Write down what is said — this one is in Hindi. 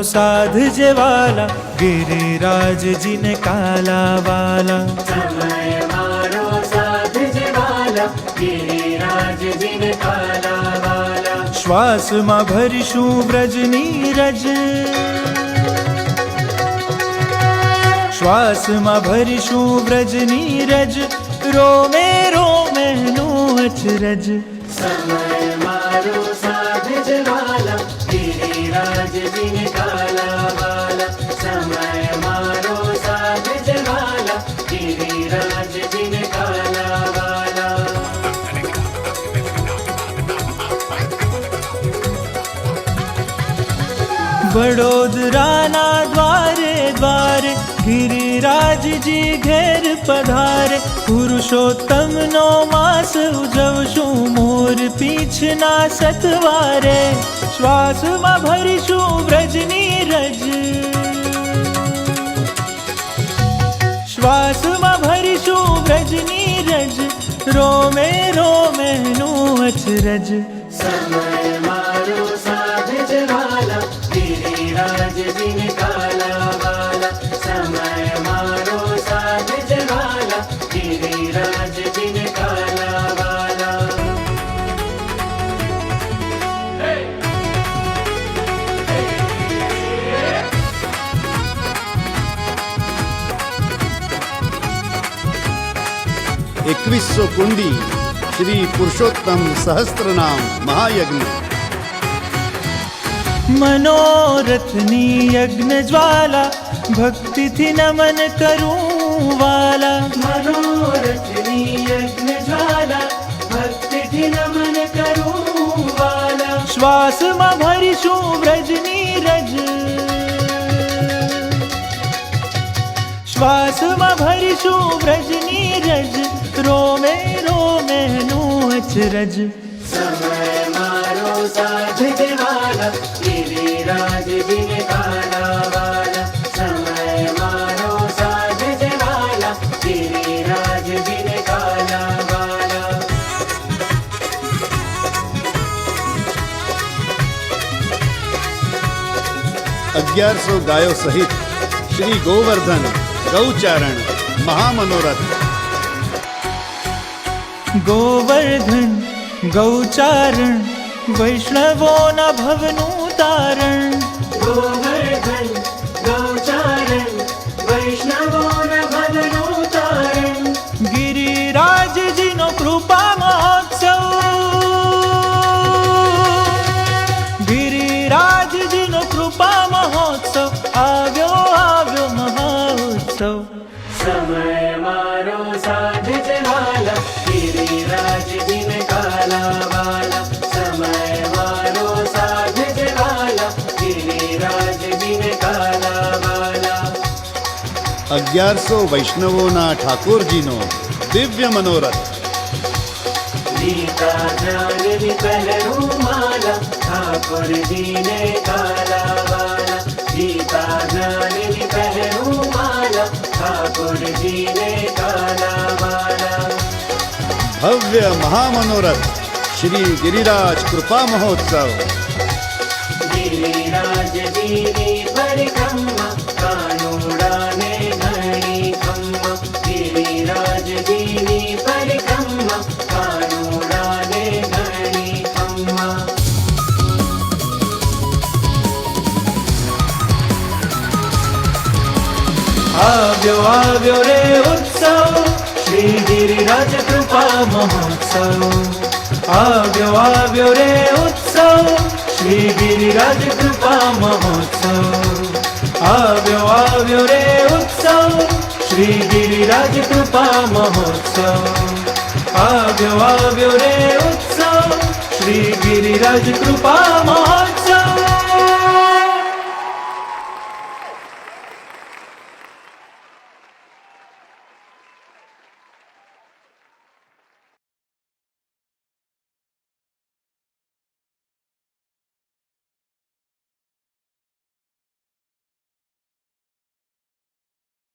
साध जेवाला गिरिराज जी ने काला वाला। समय मारो साध जेवाला गिरिराज जी ने काला वाला। श्वास मां भरीशू व्रज नीरज, श्वास मां भरीशू व्रज नीरज, रोमे रोमे नु अचरज। समय मारो साध जेवाला गिरिराज जी ने काला वाला। समय मारो साध जेवाला गिरिराज जी ने काला वाला। वडोदराना द्वारे द्वारे गिरिराज जी घेर पधारे। पुरुषोत्तम नो मास उजवशु मोर पीछना सतवारे। श्वास मां भरीशु व्रज नीरज, श्वास मां भरीशु व्रज नीरज, रोमे रोमे नु अचरज। समय मारो साध जेवाला गिरिराज जी ने काला वाला। समय मारो साध जेवाला गिरिराज जी ने काला वाला। 2100 कुंडी श्री पुरुषोत्तम सहस्त्रनाम महायज्ञ। मनोरथनी यज्ञ ज्वाला भक्ति थी नमन करूं वाला। मनोरथनी यज्ञ ज्वाला भक्ति थी नमन करूं वाला। श्वास मां भरीशु व्रज नीरज, श्वास मां भरीशु व्रज नीरज, रोमे रोमे नु अचरज। समय मारो साध जेवाला गिरिराज जी ने काला वाला। समय मारो साध जेवाला गिरिराज जी ने काला वाला। 1100 गायों सहित श्री गोवर्धन गौचारण महामनोरथ। गोवर्धन गौचारण वैष्णवों न भवनु तारण। गोवर्धन गौचारण वैष्णवों न भवनु तारण। गिरिराज जी नो कृपा महोत्सव, गिरिराज जी नो कृपा महोत्सव, आव्यो आव्यो महोत्सव। समय मारो साध जेवाला गिरिराज जी ने काला वाला। समय मारो साध जेवाला गिरिराज जी ने काला वाला। 1100 वैष्णवोना ठाकुरजीनो दिव्य मनोरथ। गीता ज्ञान री पहरू माला ठाकुर जी ने काला वाला। गीता ज्ञान री पहरू माला ठाकुर जी ने काला वाला। भव्य महामनोरथ श्री गिरिराज कृपा महोत्सव। गिरिराज जी री परिक्रमा कानूड़ा ने घड़ी खम्मा। गिरिराज जी री परिक्रमा कानूड़ा ने घड़ी खम्मा। आव्यो आव्यो रे उत्सव श्री गिरिराज कृपा महोत्सव। आव्यो आव्यो रे उत्सव श्री गिरिराज कृपा महोत्सव। आव्यो आव्यो रे उत्सव श्री गिरिराज कृपा महोत्सव। आव्यो आव्यो रे उत्सव श्री गिरिराज कृपा महोत्सव।